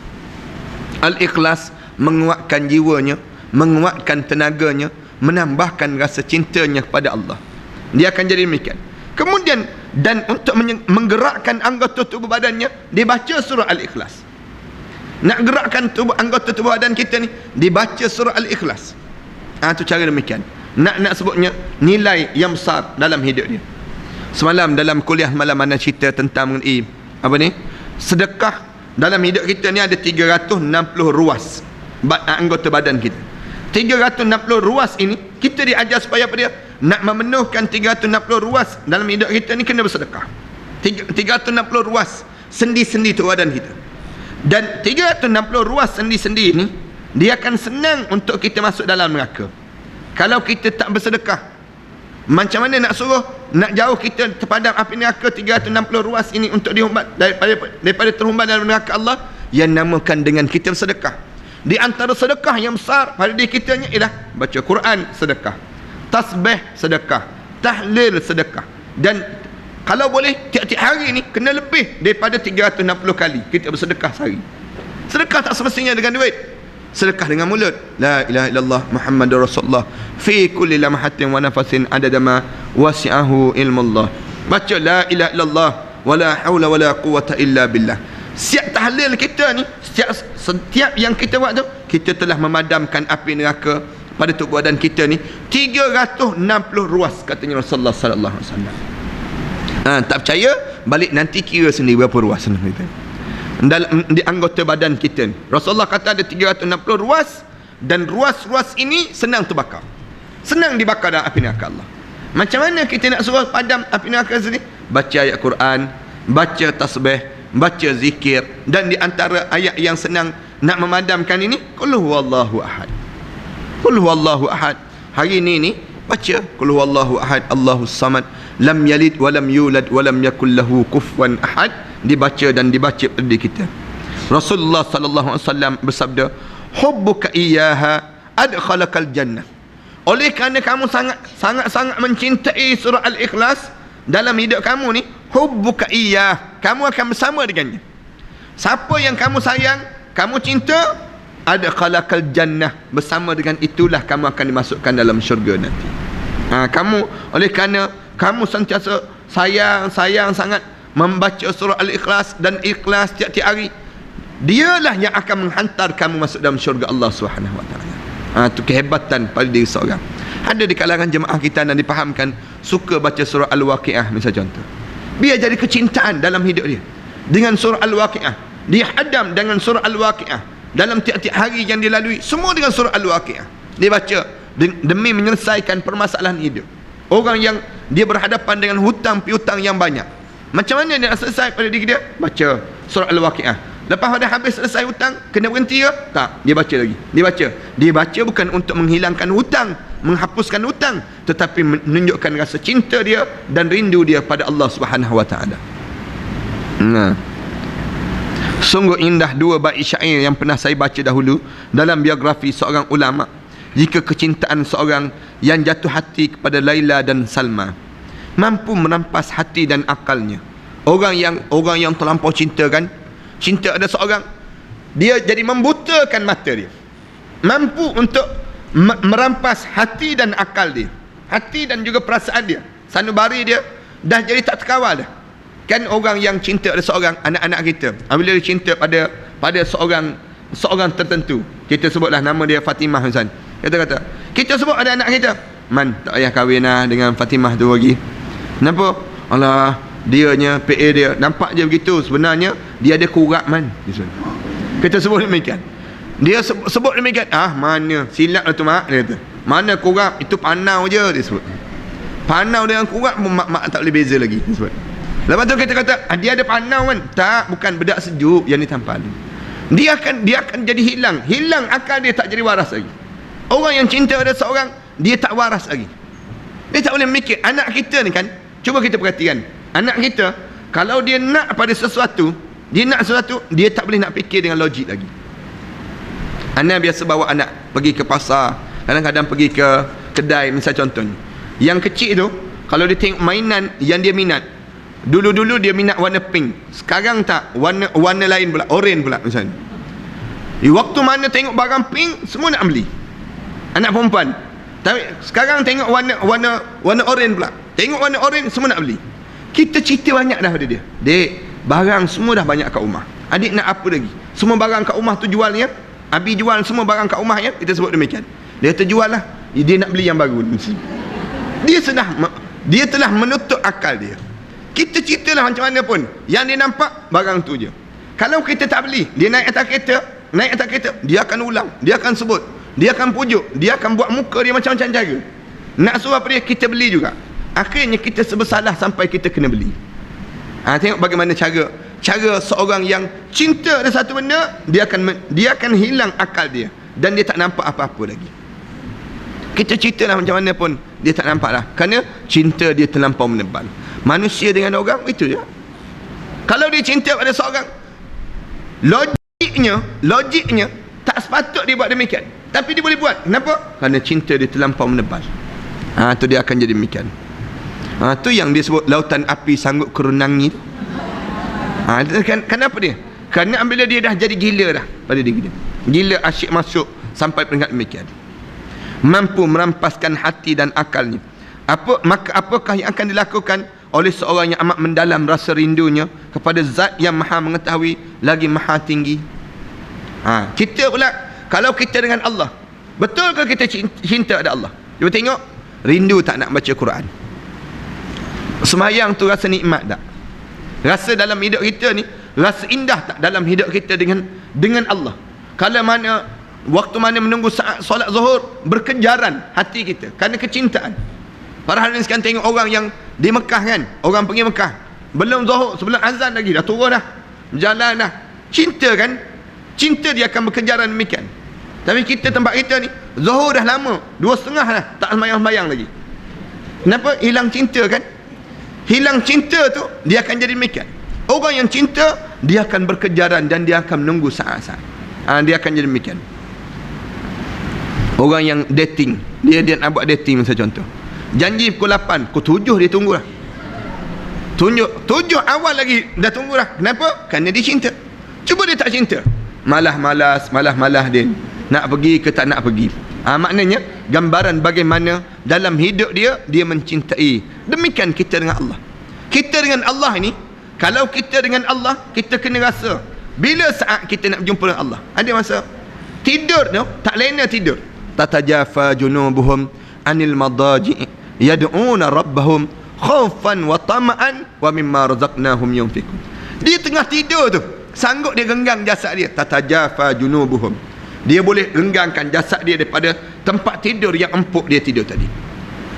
Al-Ikhlas menguatkan jiwanya, menguatkan tenaganya, menambahkan rasa cintanya kepada Allah. Dia akan jadi demikian. Kemudian dan untuk menggerakkan anggota tubuh badannya, dia baca surah Al-Ikhlas. Nak gerakkan anggota tubuh badan kita ni, dibaca surah Al-Ikhlas. Itu cara demikian. Nak sebutnya nilai yang besar dalam hidup dia. Semalam dalam kuliah malam mana cerita tentang mengenai apa ni? Sedekah. Dalam hidup kita ni ada 360 ruas anggota badan kita. 360 ruas ini kita diajar supaya apa dia? Nak memenuhkan 360 ruas dalam hidup kita ni kena bersedekah. 360 ruas sendi-sendi tu badan kita. Dan 360 ruas sendi-sendi ni dia akan senang untuk kita masuk dalam neraka. Kalau kita tak bersedekah, macam mana nak suruh nak jauh kita terpadam api neraka 360 ruas ini untuk dihumbat daripada terhumbat dalam neraka Allah, yang namakan dengan kita bersedekah. Di antara sedekah yang besar pada diri kita ialah baca Quran sedekah, tasbih sedekah, tahlil sedekah. Dan kalau boleh tiap-tiap hari ni kena lebih daripada 360 kali kita bersedekah sehari. Sedekah tak semestinya dengan duit. Sedekah dengan mulut, la ilaha illallah Muhammadur Rasulullah fi kulli lamhatin wa nafasin adada ma wasi'ahu ilmullah. Baca la ilaha illallah wala haula wala quwata illa billah. Setiap tahlil kita ni, setiap yang kita buat tu, kita telah memadamkan api neraka pada tubuh badan kita ni 360 ruas, katanya Rasulullah sallallahu alaihi wasallam. Tak percaya, balik nanti kira sendiri berapa ruas dalam di anggota badan kita ni. Rasulullah kata ada 360 ruas, dan ruas-ruas ini senang terbakar, senang dibakar dalam api neraka Allah. Macam mana kita nak suruh padam api neraka sini? Baca ayat Quran, baca tasbih, baca zikir. Dan di antara ayat yang senang nak memadamkan ini, qul huwallahu ahad, qul huwallahu ahad. Hari ini baca qul huwallahu ahad, Allahus samad, lam yalid walam yulad walam yakul lahu kufuwan ahad. Dibaca dan dibaca pada diri kita. Rasulullah sallallahu alaihi wasallam bersabda, hubbuka iyyaha adkhalakal jannah. Oleh kerana kamu sangat mencintai surah Al-Ikhlas dalam hidup kamu ni, hubbuka iyyah, kamu akan bersama dengannya. Siapa yang kamu sayang, kamu cinta, adkhalakal jannah, bersama dengan itulah kamu akan dimasukkan dalam syurga nanti. Kamu, oleh kerana kamu sentiasa sayang sangat membaca surah Al-Ikhlas dan ikhlas tiap-tiap hari, dialah yang akan menghantar kamu masuk dalam syurga Allah Subhanahu wa taala. Itu kehebatan pada diri seorang. Ada di kalangan jemaah kita dan dipahamkan suka baca surah Al-Waqiah misalnya contoh. Biar jadi kecintaan dalam hidup dia dengan surah Al-Waqiah. Dia hadam dengan surah Al-Waqiah dalam tiap-tiap hari yang dilalui, semua dengan surah Al-Waqiah. Dia baca demi menyelesaikan permasalahan hidup. Orang yang dia berhadapan dengan hutang piutang yang banyak, macam mana dia nak selesai pada diri dia? Baca surah Al-Waqiah. Lepas dah habis selesai hutang, kena berhenti ke? Tak, dia baca lagi. Dia baca bukan untuk menghilangkan hutang, menghapuskan hutang, tetapi menunjukkan rasa cinta dia dan rindu dia pada Allah Subhanahu wa taala. Sungguh indah dua bait syair yang pernah saya baca dahulu dalam biografi seorang ulama. Jika kecintaan seorang yang jatuh hati kepada Laila dan Salma mampu merampas hati dan akalnya. Orang yang terlampau cinta kan, cinta ada seorang, dia jadi membutakan mata dia, mampu untuk merampas hati dan akal dia, hati dan juga perasaan dia, sanubari dia dah jadi tak terkawal dah. Kan orang yang cinta ada seorang, anak-anak kita, bila dia cinta pada seorang tertentu, kita sebutlah nama dia Fatimah misalnya, kita sebut ada anak kita, man tak payah kahwin lah dengan Fatimah tu lagi. Kenapa? Allah, dianya, PA dia nampak je begitu, sebenarnya dia ada kurat man. Kita sebut demikian, dia sebut demikian. Mana silap lah tu mak, dia kata. Mana kurat, itu panau je dia sebut. Panau dengan kurat mak tak boleh beza lagi, dia sebut. Lepas tu kita kata dia ada panau kan. Tak, bukan bedak sejuk yang ditampal. Dia akan jadi hilang akal dia, tak jadi waras lagi. Orang yang cinta ada seorang, dia tak waras lagi. Dia tak boleh mikir. Anak kita ni kan, cuba kita perhatikan, anak kita kalau dia nak pada sesuatu, dia tak boleh nak fikir dengan logik lagi. Anak biasa bawa anak pergi ke pasar, kadang-kadang pergi ke kedai misalnya contohnya. Yang kecil tu, kalau dia tengok mainan yang dia minat, dulu dia minat warna pink, sekarang tak, warna lain pula, orange pula misalnya. Waktu mana tengok barang pink, semua nak beli. Anak perempuan. Tapi sekarang tengok warna orange pula, tengok warna orange, semua nak beli. Kita cerita banyak dah pada dia, dek, barang semua dah banyak kat rumah, adik nak apa lagi? Semua barang kat rumah tu jual ya, abi jual semua barang kat rumah ya. Kita sebut demikian. Dia terjual lah, dia nak beli yang baru. Dia telah menutup akal dia. Kita ceritalah macam mana pun, yang dia nampak barang tu je. Kalau kita tak beli, dia naik atas kereta, dia akan ulang, dia akan sebut, dia akan pujuk, dia akan buat muka dia macam-macam cara. Nak suruh apa dia, kita beli juga. Akhirnya kita bersalah sampai kita kena beli. Tengok bagaimana cara seorang yang cinta ada satu benda, dia akan hilang akal dia dan dia tak nampak apa-apa lagi. Kita ceritalah macam mana pun, dia tak nampak lah, kerana cinta dia terlampau menebal. Manusia dengan orang itu je. Kalau dia cinta pada seorang, logiknya tak sepatut dia buat demikian, tapi dia boleh buat. Kenapa? Kerana cinta dia terlampau menebal. Tu dia akan jadi demikian. Tu yang dia sebut lautan api sanggup kerunangi. Kenapa dia? Kerana bila dia dah jadi gila dah pada diri dia, gila asyik masuk sampai peringkat demikian, mampu merampaskan hati dan akalnya. Apakah yang akan dilakukan oleh seorang yang amat mendalam rasa rindunya kepada zat yang maha mengetahui lagi maha tinggi. Kita pula, kalau kita dengan Allah, betul ke kita cinta ada Allah? Cuba tengok, rindu tak nak baca Quran? Sembahyang tu rasa nikmat tak? Rasa dalam hidup kita ni, rasa indah tak dalam hidup kita dengan Allah? Kalau mana, waktu mana menunggu saat solat zuhur, berkejaran hati kita kerana kecintaan. Para hadirin sekalian, tengok orang yang di Mekah kan, orang pergi Mekah, belum zuhur, sebelum azan lagi dah turun dah, jalan dah, cinta kan? Cinta dia akan berkejaran demikian. Tapi kita, tempat kita ni, zuhur dah lama, 2.30 dah, tak sembahyang-sembahyang lagi. Kenapa? Hilang cinta kan? Hilang cinta tu, dia akan jadi demikian. Orang yang cinta, dia akan berkejaran dan dia akan menunggu saat-saat. Dia akan jadi demikian. Orang yang dating, dia nak buat dating misalnya contoh, janji pukul 8, pukul 7 dia tunggu dah. 7 awal lagi dah tunggu dah. Kenapa? Kerana dia cinta. Cuba dia tak cinta, malas dia nak pergi ke tak nak pergi. Maknanya gambaran bagaimana dalam hidup dia mencintai. Demikian kita dengan Allah. Kita dengan Allah ini, kalau kita dengan Allah, kita kena rasa bila saat kita nak berjumpa dengan Allah. Ada masa tidur tu tak lena tidur. Tatajafa junubuhum anil madaji yad'una rabbahum khaufan wa tama'an wa mimma razaqnahum yunfiqun. Dia tengah tidur tu, sanggup dia genggang jasad dia. Tatajafa junubuhum, dia boleh genggangkan jasad dia daripada tempat tidur yang empuk dia tidur tadi.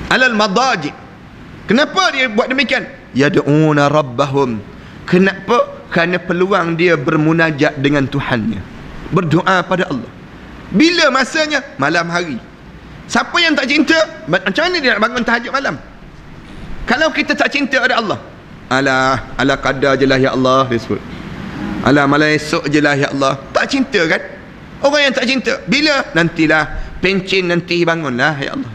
Alal madaji. Kenapa dia buat demikian? Yad'una rabbahum. Kenapa? Kerana peluang dia bermunajat dengan Tuhannya, berdoa pada Allah. Bila masanya? Malam hari. Siapa yang tak cinta, macam mana dia nak bangun tahajud malam? Kalau kita tak cinta ada Allah, ala qadar je lah ya Allah, dia sebut. Malam esok je lah ya Allah. Tak cinta kan? Orang yang tak cinta, bila? Nantilah, pencin nanti bangunlah ya Allah.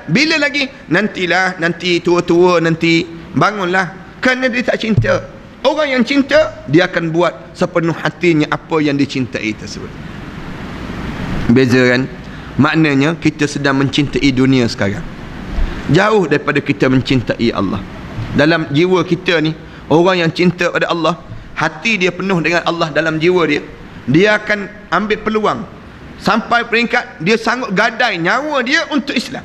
Bila lagi? Nantilah, nanti tua-tua nanti bangunlah. Kerana dia tak cinta. Orang yang cinta, dia akan buat sepenuh hatinya apa yang dicintai tersebut. Beza kan? Maknanya kita sedang mencintai dunia sekarang, jauh daripada kita mencintai Allah. Dalam jiwa kita ni, orang yang cinta pada Allah, hati dia penuh dengan Allah dalam jiwa dia, dia akan ambil peluang sampai peringkat dia sanggup gadai nyawa dia untuk Islam.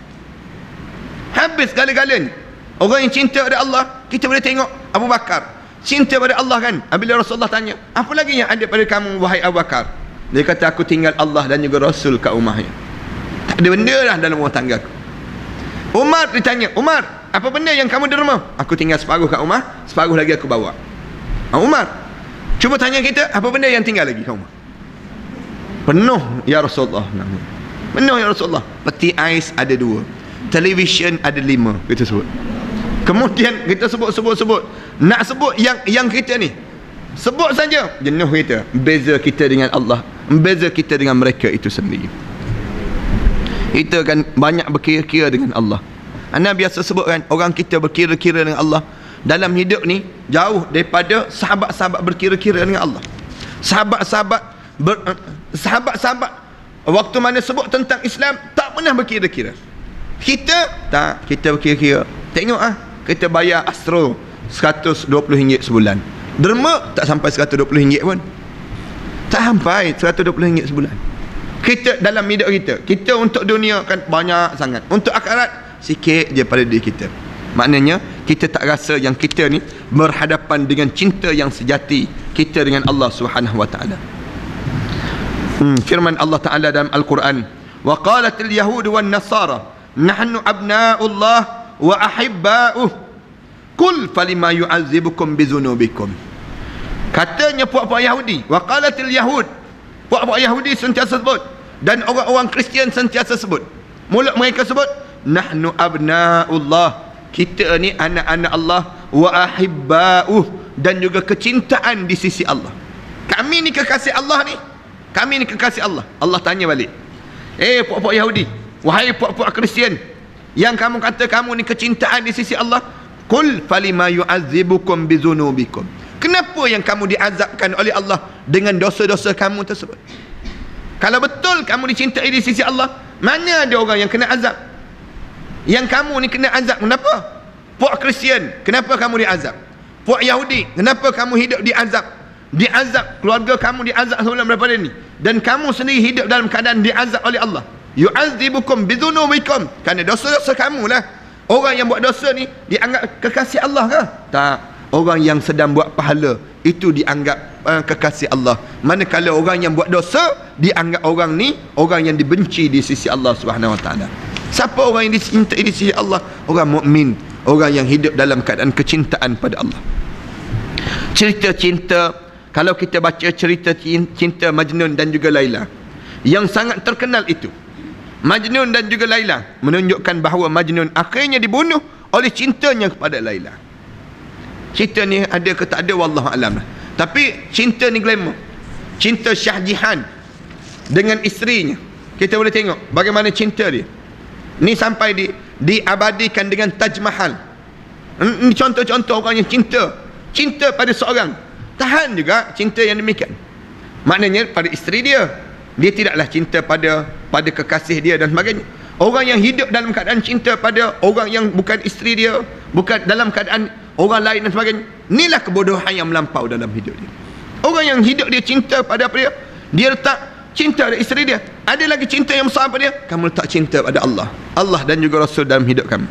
Habis segala-galanya. Orang yang cinta pada Allah, kita boleh tengok Abu Bakar cinta pada Allah kan. Bila Rasulullah tanya, apa lagi yang ada pada kamu wahai Abu Bakar? Dia kata, aku tinggal Allah dan juga Rasul kat rumahnya. Tak ada benda dah dalam rumah tangga aku. Umar ditanya, Umar, apa benda yang kamu derma? Aku tinggal separuh kat rumah, separuh lagi aku bawa. Umar, cuba tanya kita, apa benda yang tinggal lagi kat rumah? Penuh ya Rasulullah. Penuh ya Rasulullah. Peti ais ada 2, televisyen ada 5, kita sebut. Kemudian kita sebut. Nak sebut yang kita ni, sebut saja jenuh kita. Beza kita dengan Allah, beza kita dengan mereka itu sendiri. Kita kan banyak berkira-kira dengan Allah. Anda biasa sebut kan, orang kita berkira-kira dengan Allah dalam hidup ni jauh daripada sahabat-sahabat berkira-kira dengan Allah. Sahabat-sahabat waktu mana sebut tentang Islam tak pernah berkira-kira. Kita berkira-kira. Tengok kita bayar Astro RM120 sebulan. Derma tak sampai RM120 pun. Tak sampai RM120 sebulan. Kita dalam hidup kita untuk dunia kan banyak sangat, untuk akhirat sikit je pada diri kita. Maknanya kita tak rasa yang kita ni berhadapan dengan cinta yang sejati kita dengan Allah Subhanahu wa taala. Firman Allah Taala dalam Al-Quran, wa qalatil yahud wan nasara nahnu abna'ullah wa ahibba'uh kul falima yu'adzibukum bizunubikum. Katanya puak-puak Yahudi, wa qalatil yahud, puak-puak Yahudi sentiasa sebut, dan orang-orang Kristian sentiasa sebut, mulut mereka sebut, nahnu abna'ullah, kita ni anak-anak Allah, wa ahibba'uh, dan juga kecintaan di sisi Allah. Kami ni kekasih Allah ni, kami ni kekasih Allah. Allah tanya balik, puak-puak Yahudi, wahai puak-puak Kristian, yang kamu kata kamu ni kecintaan di sisi Allah, qul falima yu'adzibukum bizunubikum, kenapa yang kamu diazabkan oleh Allah dengan dosa-dosa kamu tersebut? Kalau betul kamu dicintai di sisi Allah, mana ada orang yang kena azab? Yang kamu ni kena azab kenapa? Puak Kristian, kenapa kamu diazab? Puak Yahudi, kenapa kamu hidup diazab? Diazab, keluarga kamu diazab sebelum daripada ni. Dan kamu sendiri hidup dalam keadaan diazab oleh Allah. Yu'adzibukum bidzunubikum, kerana dosa-dosa kamu lah. Orang yang buat dosa ni dianggap kekasih Allah ke? Tak. Orang yang sedang buat pahala itu dianggap kekasih Allah. Manakala orang yang buat dosa dianggap orang ni orang yang dibenci di sisi Allah Subhanahu Wa Taala. Siapa orang yang dicintai di sisi Allah? Orang mukmin, orang yang hidup dalam keadaan kecintaan pada Allah. Cerita cinta, kalau kita baca cerita cinta Majnun dan juga Laila, yang sangat terkenal itu, Majnun dan juga Laila, menunjukkan bahawa Majnun akhirnya dibunuh oleh cintanya kepada Laila. Cinta ni ada ke tak ada, wallahu alam lah. Tapi cinta ni glamour. Cinta Shah Jihan dengan isterinya, kita boleh tengok bagaimana cinta dia ni sampai diabadikan dengan Taj Mahal. Ini contoh-contoh orang yang cinta pada seorang, tahan juga cinta yang demikian. Maknanya pada isteri dia tidaklah cinta pada kekasih dia dan sebagainya. Orang yang hidup dalam keadaan cinta pada orang yang bukan isteri dia, bukan dalam keadaan orang lain dan sebagainya, inilah kebodohan yang melampau dalam hidup dia. Orang yang hidup dia cinta pada apa dia, dia letak cinta pada isteri dia. Ada lagi cinta yang besar pada dia, kamu letak cinta pada Allah dan juga Rasul dalam hidup kamu.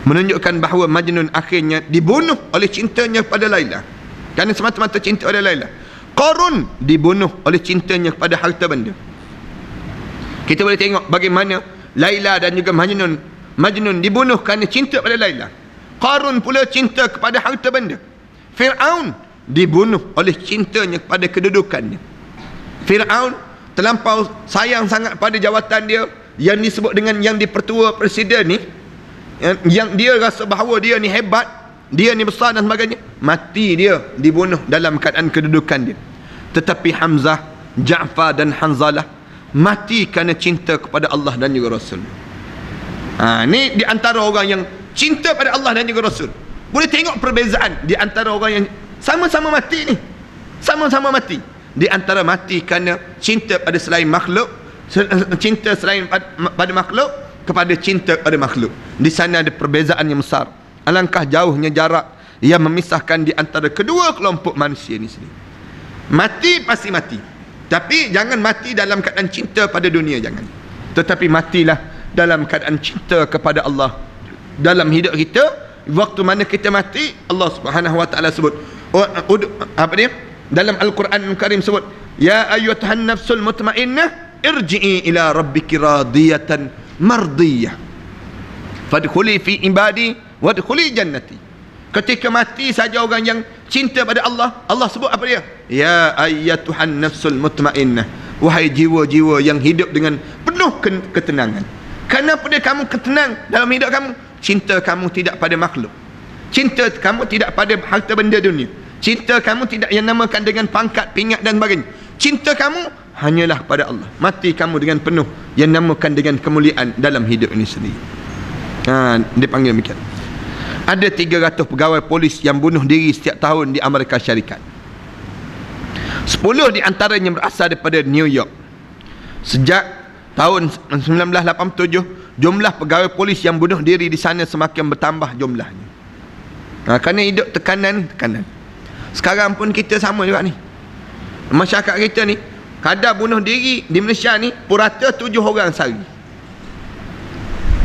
Menunjukkan bahawa Majnun akhirnya dibunuh oleh cintanya kepada Laila, kerana semata-mata cinta pada Laila. Qarun dibunuh oleh cintanya kepada harta benda. Kita boleh tengok bagaimana Laila dan juga Majnun dibunuh kerana cinta pada Laila. Qarun pula cinta kepada harta benda. Fir'aun dibunuh oleh cintanya kepada kedudukannya. Fir'aun terlampau sayang sangat pada jawatan dia, yang disebut dengan yang dipertua presiden ni, yang dia rasa bahawa dia ni hebat, dia ni besar dan sebagainya. Mati dia dibunuh dalam keadaan kedudukan dia. Tetapi Hamzah, Ja'far dan Hanzalah mati kerana cinta kepada Allah dan juga Rasul. Ni di antara orang yang cinta pada Allah dan juga Rasul. Boleh tengok perbezaan di antara orang yang sama-sama mati ni. Sama-sama mati. Di antara mati kerana cinta pada selain makhluk, cinta selain pada makhluk, kepada cinta pada makhluk. Di sana ada perbezaan yang besar. Alangkah jauhnya jarak yang memisahkan di antara kedua kelompok manusia ni sendiri. Mati pasti mati, tapi jangan mati dalam keadaan cinta pada dunia, jangan. Tetapi matilah dalam keadaan cinta kepada Allah. Dalam hidup kita, waktu mana kita mati, Allah Subhanahu Wa Taala sebut, apa dia? Dalam Al-Quran Al-Karim sebut, ya ayyuhan nafsul mutmainnah irji'i ila rabbiki radiyatan mardiyah fadkhuli fi ibadi wadkhuli jannati. Ketika mati saja orang yang cinta pada Allah, Allah sebut apa dia? Ya ayyatuhan nafsul mutmainnah, wahai jiwa-jiwa yang hidup dengan penuh ketenangan. Kenapa dia kamu ketenang dalam hidup kamu? Cinta kamu tidak pada makhluk, cinta kamu tidak pada harta benda dunia, cinta kamu tidak yang namakan dengan pangkat, pingat dan sebagainya. Cinta kamu hanyalah pada Allah. Mati kamu dengan penuh yang namakan dengan kemuliaan dalam hidup ini sendiri. Dia panggil demikian. Ada 300 pegawai polis yang bunuh diri setiap tahun di Amerika Syarikat. 10 di antaranya berasal daripada New York. Sejak tahun 1987, jumlah pegawai polis yang bunuh diri di sana semakin bertambah jumlahnya. Kerana hidup tekanan. Sekarang pun kita sama juga ni. Masyarakat kita ni, kadar bunuh diri di Malaysia ni purata 7 orang sehari.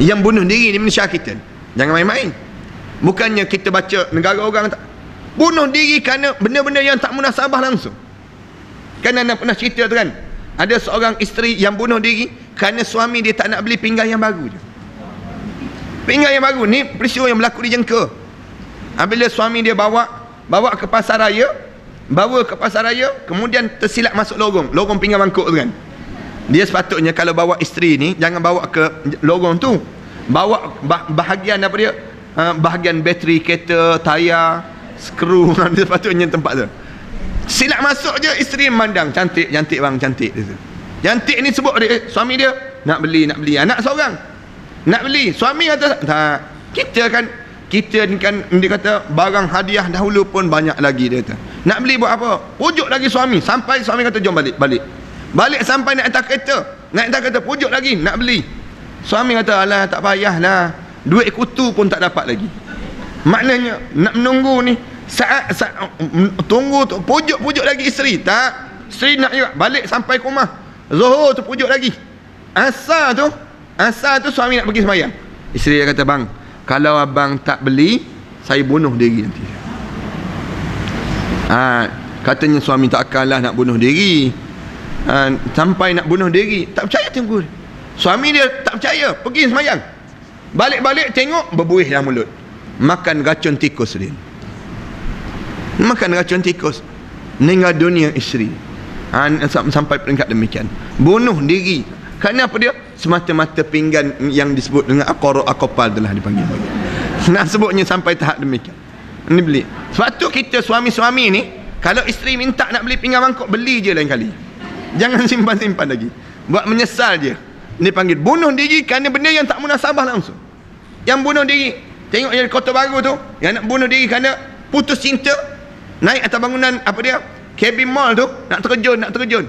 Yang bunuh diri di Malaysia kita ni, jangan main-main. Bukannya kita baca negara orang tak bunuh diri kerana benda-benda yang tak munasabah langsung. Kan anda pernah cerita tu kan, ada seorang isteri yang bunuh diri kerana suami dia tak nak beli pinggan yang baru je. Pinggan yang baru ni peristiwa yang berlaku di Jengka. Bila suami dia bawa ke pasar raya, kemudian tersilap masuk lorong pinggan mangkuk tu kan. Dia sepatutnya kalau bawa isteri ni, jangan bawa ke lorong tu, bawa bahagian apa dia, bahagian bateri kereta, tayar, skru. Dia sepatutnya tempat tu. Silap masuk je, isteri memandang, cantik bang, cantik. Cantik ni sebut dia, suami dia nak beli. Anak seorang nak beli, suami kata tak. Kita ni kan, dia kata barang hadiah dahulu pun banyak lagi, dia kata. Nak beli buat apa? Pujuk lagi suami, sampai suami kata jom balik sampai naik atas kereta, pujuk lagi nak beli. Suami kata alah tak payahlah, duit kutu pun tak dapat lagi. Maknanya nak menunggu ni saat tunggu tu, pujuk lagi isteri. Tak, isteri nak juga balik sampai ke rumah, Zuhur tu pujuk lagi. Asar tu suami nak pergi sembahyang. Isteri dia kata, bang, kalau abang tak beli, saya bunuh diri nanti. Katanya suami tak akanlah nak bunuh diri. Sampai nak bunuh diri, tak percaya tunggu. Suami dia tak percaya, pergi sembahyang. Balik-balik tengok berbuih dalam mulut. Makan racun tikus dia. Makan racun tikus. Meninggal dunia isteri. Sampai peringkat demikian. Bunuh diri. Kerana apa dia? Semata-mata pinggan yang disebut dengan akopal telah dipanggil. Nak sebutnya sampai tahap demikian. Ini beli. Sebab tu kita suami-suami ni, kalau isteri minta nak beli pinggan mangkuk, beli je lain kali. Jangan simpan-simpan lagi. Buat menyesal je. Ini panggil bunuh diri kerana benda yang tak munasabah langsung. Yang bunuh diri, tengok yang Kota Baru tu, yang nak bunuh diri kerana putus cinta, naik atas bangunan apa dia, cabin mall tu, nak terjun.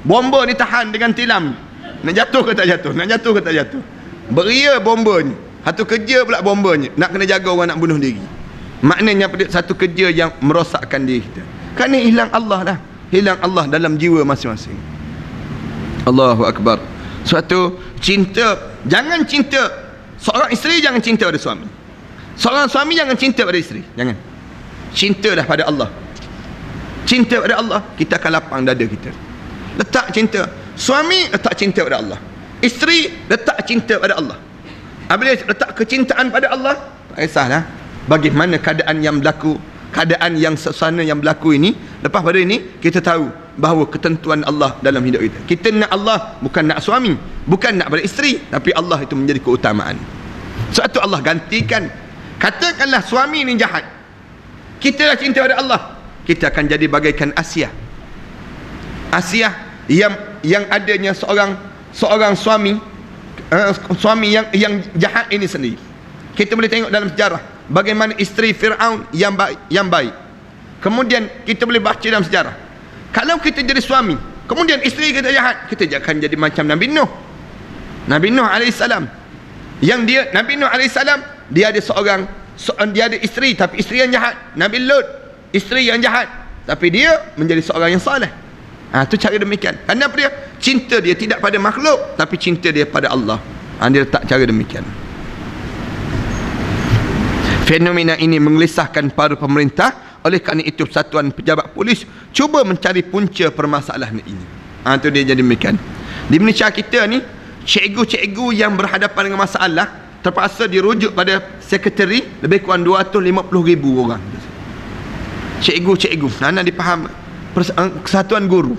Bomba ni tahan dengan tilam. Nak jatuh ke tak jatuh. Beria bomba ni. Satu kerja pula bombanya, nak kena jaga orang nak bunuh diri. Maknanya apa dia? Satu kerja yang merosakkan diri kita. Kerana hilang Allah dah. Hilang Allah dalam jiwa masing-masing. Allahu Akbar. Suatu cinta, jangan cinta seorang isteri, jangan cinta pada suami. Seorang suami jangan cinta pada isteri. Jangan. Cintalah pada Allah. Cinta pada Allah, kita akan lapang dada kita. Letak cinta. Suami letak cinta pada Allah. Isteri letak cinta pada Allah. Apabila letak kecintaan pada Allah, tak kisahlah bagaimana keadaan yang berlaku, keadaan yang suasana yang berlaku ini. Lepas pada ini kita tahu bahawa ketentuan Allah dalam hidup kita. Kita nak Allah, bukan nak suami, bukan nak pada isteri, tapi Allah itu menjadi keutamaan. Sebab itu Allah gantikan. Katakanlah suami ni jahat, kita dah cinta pada Allah, kita akan jadi bagaikan Asia yang adanya seorang suami yang jahat ini sendiri. Kita boleh tengok dalam sejarah bagaimana isteri Fir'aun yang baik. Kemudian kita boleh baca dalam sejarah, kalau kita jadi suami, kemudian isteri kita jahat, kita akan jadi macam Nabi Nuh AS. Nabi Nuh AS, dia ada isteri, tapi isteri yang jahat. Nabi Lut, isteri yang jahat, tapi dia menjadi seorang yang soleh. Itu cara demikian. Kerana apa dia? Cinta dia tidak pada makhluk, tapi cinta dia pada Allah. Dia letak cara demikian. Fenomena ini menggelisahkan para pemerintah. Oleh kerana itu Satuan Pejabat Polis cuba mencari punca permasalahan ini. Itu dia jadi demikian. Di Malaysia kita ni, cikgu-cikgu yang berhadapan dengan masalah terpaksa dirujuk pada sekretari lebih kurang 250,000 orang. Cikgu-cikgu, Nana dipaham, Kesatuan Guru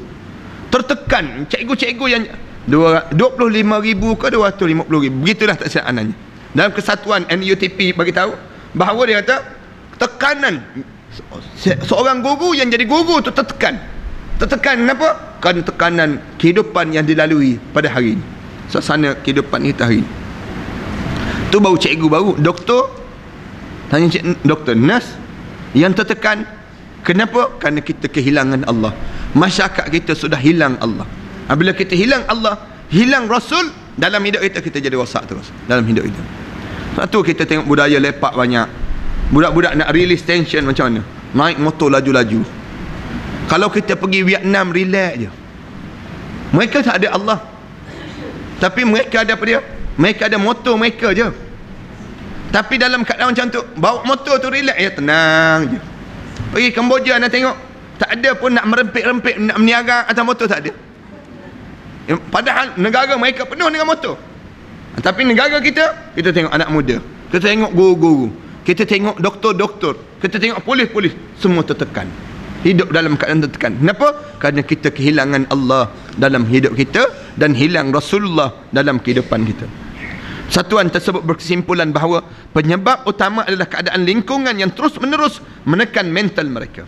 tertekan. Cikgu-cikgu yang 25,000 ke 250,000, begitulah tak silap ananya. Dalam kesatuan NUTP bagi tahu bahawa dia kata tekanan seorang guru yang jadi guru tu tertekan. Kenapa? Kerana tekanan kehidupan yang dilalui pada hari ini, suasana kehidupan kita hari ini. Tu baru cikgu baru, doktor, tanya doktor, nurse yang tertekan. Kenapa? Kerana kita kehilangan Allah. Masyarakat kita sudah hilang Allah. Bila kita hilang Allah, hilang Rasul dalam hidup kita, kita jadi rosak terus dalam hidup kita. Sebab tu kita tengok budaya lepak banyak. Budak-budak nak release tension macam mana? Naik motor laju-laju. Kalau kita pergi Vietnam, relax je. Mereka tak ada Allah, tapi mereka ada apa dia? Mereka ada motor mereka je. Tapi dalam keadaan macam tu, bawa motor tu relax je, tenang je. Pergi Kemboja anda tengok, tak ada pun nak merempit-rempit, nak meniaga atas motor, tak ada. Padahal negara mereka penuh dengan motor. Tapi negara kita tengok anak muda, kita tengok guru-guru, kita tengok doktor-doktor, kita tengok polis-polis, semua tertekan. Hidup dalam keadaan tertekan. Kenapa? Kerana kita kehilangan Allah dalam hidup kita dan hilang Rasulullah dalam kehidupan kita. Satuan tersebut berkesimpulan bahawa penyebab utama adalah keadaan lingkungan yang terus-menerus menekan mental mereka.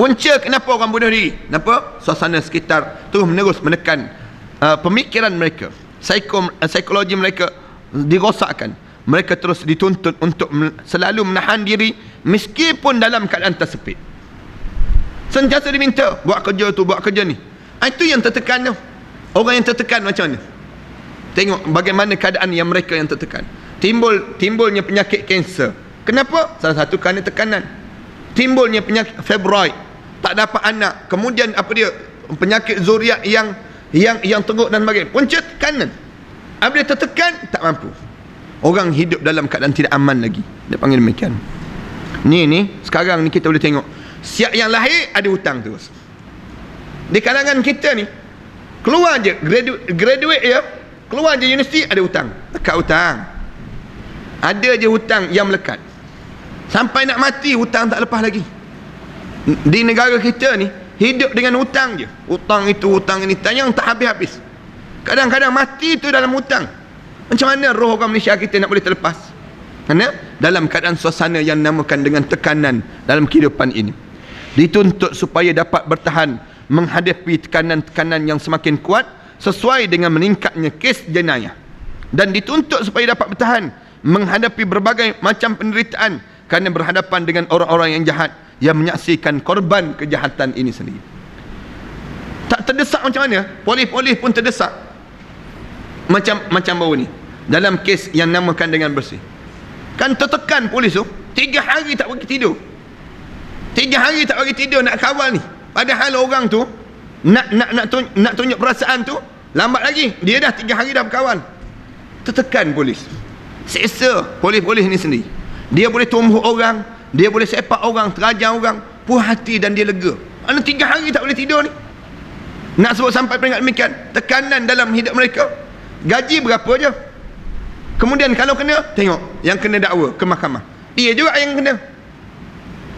Punca kenapa orang bunuh diri? Kenapa? Suasana sekitar terus-menerus menekan pemikiran mereka. Psikologi mereka dirosakkan. Mereka terus dituntut untuk selalu menahan diri meskipun dalam keadaan tersepit. Sentiasa diminta buat kerja tu, buat kerja ni. Itu yang tertekan tu. Orang yang tertekan macam mana? Tengok bagaimana keadaan yang mereka yang tertekan. Timbulnya penyakit kanser. Kenapa? Salah satu kerana tekanan. Timbulnya penyakit fibroid, tak dapat anak, kemudian apa dia, penyakit zuriat yang teruk dan sebagainya. Punca tekanan. Apabila tertekan, tak mampu. Orang hidup dalam keadaan tidak aman lagi. Dia panggil demikian. Ni sekarang ni kita boleh tengok, siap yang lahir ada hutang terus. Di kalangan kita ni, keluar je graduate ya, keluar je universiti ada hutang, lekat hutang. Ada je hutang yang melekat. Sampai nak mati hutang tak lepas lagi. Di negara kita ni hidup dengan hutang je. Hutang itu, hutang ini, yang tak habis-habis. Kadang-kadang mati tu dalam hutang. Macam mana roh orang Malaysia kita nak boleh terlepas? Kerana dalam keadaan suasana yang namakan dengan tekanan dalam kehidupan ini. Dituntut supaya dapat bertahan menghadapi tekanan-tekanan yang semakin kuat sesuai dengan meningkatnya kes jenayah. Dan dituntut supaya dapat bertahan menghadapi berbagai macam penderitaan kerana berhadapan dengan orang-orang yang jahat yang menyaksikan korban kejahatan ini sendiri. Tak terdesak macam mana? Polis-polis pun terdesak. Macam baru ni. Dalam kes yang namakan dengan bersih. Kan tertekan polis tu. 3 hari tak bagi tidur. 3 hari tak bagi tidur nak kawal ni. Padahal orang tu nak tunjuk perasaan tu lambat lagi. Dia dah 3 hari dah berkawal. Tertekan polis. Seksa polis-polis ni sendiri. Dia boleh tumbuk orang, dia boleh sepak orang, terajar orang, puas hati dan dia lega. Mana 3 hari tak boleh tidur ni. Nak sebut sampai peringkat demikian, tekanan dalam hidup mereka. Gaji berapa je. Kemudian kalau kena, tengok yang kena dakwa ke mahkamah. Dia juga yang kena.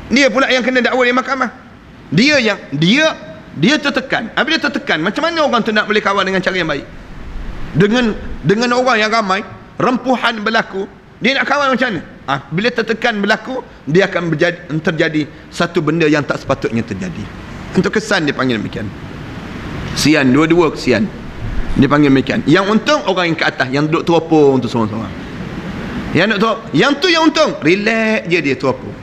Dia pula yang kena dakwa di mahkamah. Dia tertekan. Apabila tertekan, macam mana orang tu nak boleh kawal dengan cara yang baik? Dengan orang yang ramai, rempuhan berlaku, dia nak kawal macam mana? Bila tertekan berlaku, dia akan terjadi satu benda yang tak sepatutnya terjadi. Untuk kesan dia panggil demikian. Kesian, dua-dua kesian. Dia panggil demikian. Yang untung orang yang ke atas, yang duduk teropong tu seorang-seorang. Yang tu yang untung, relax je dia teropong.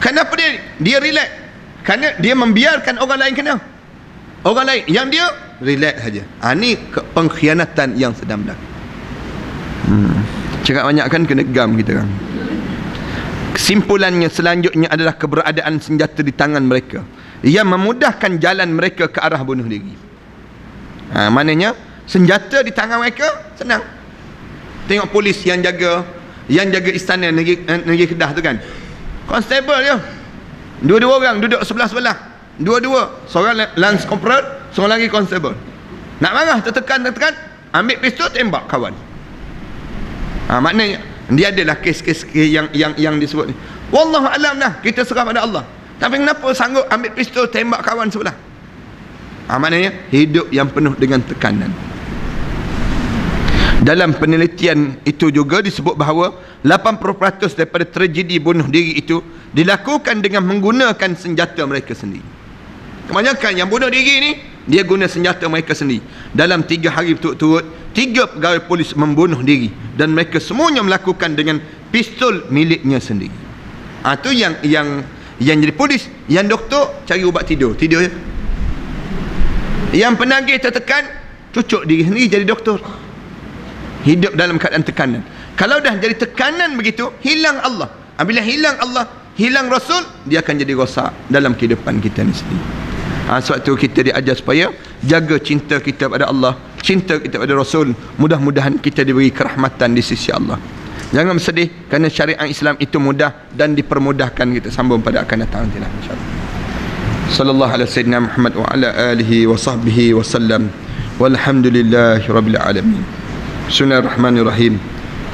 Kenapa dia relax? Kerana dia membiarkan orang lain kena. Orang lain, yang dia relax saja. Ni pengkhianatan yang sedang berlaku. Cakap banyak kan kena gam kita kan. Kesimpulannya selanjutnya adalah keberadaan senjata di tangan mereka yang memudahkan jalan mereka ke arah bunuh diri. Maknanya senjata di tangan mereka senang. Tengok polis yang jaga istana negeri Kedah tu kan. Constable dia. Dua-dua orang duduk sebelah-sebelah. Dua-dua, seorang lance corporal, seorang lagi constable. Nak marah tertekan, ambil pistol tembak kawan. Maknanya dia adalah kes-kes yang disebut ni. Wallahu alam dah, kita serah pada Allah. Tapi kenapa sanggup ambil pistol tembak kawan sebelah? Maknanya hidup yang penuh dengan tekanan. Dalam penelitian itu juga disebut bahawa 80% daripada tragedi bunuh diri itu dilakukan dengan menggunakan senjata mereka sendiri. Kebanyakan yang bunuh diri ni, dia guna senjata mereka sendiri. Dalam 3 hari berturut-turut, 3 pegawai polis membunuh diri dan mereka semuanya melakukan dengan pistol miliknya sendiri. Itu yang jadi polis. Yang doktor cari ubat tidur je. Yang penagih tertekan, cucuk diri sendiri jadi doktor. Hidup dalam keadaan tekanan. Kalau dah jadi tekanan begitu, hilang Allah. Apabila hilang Allah, hilang Rasul, dia akan jadi rosak dalam kehidupan kita ni sendiri. Sebab tu kita diajar supaya jaga cinta kita pada Allah, cinta kita pada Rasul. Mudah-mudahan kita diberi kerahmatan di sisi Allah. Jangan bersedih kerana syariat Islam itu mudah dan dipermudahkan. Kita sambung pada akan datang nanti lah, insya-Allah. Sallallahu alaihi sayyidina Muhammad wa ala alihi wa sahbihi wa sallam. Walhamdulillahi rabbil alamin. Bismillahirrahmanirrahim.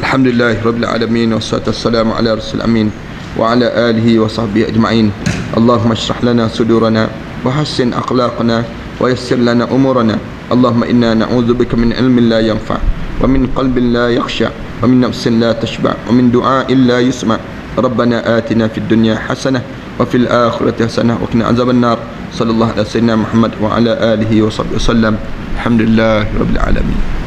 Alhamdulillahi rabbil alamin wassalatu wassalamu ala rasul amin wa ala alihi wa sahbihi ajma'in. Allahumma shrah lana sudurana وحسن أخلاقنا ويسر لنا أمورنا. اللهم إنا نعوذ بك من علم لا ينفع ومن قلب لا يخشع ومن نفس لا تشبع ومن دعاء لا يسمع. ربنا آتنا في الدنيا حسنة وفي الآخرة حسنة وقنا عذاب النار. صلى الله على سيدنا محمد وعلى آله وصحبه وسلم. الحمد لله رب العالمين.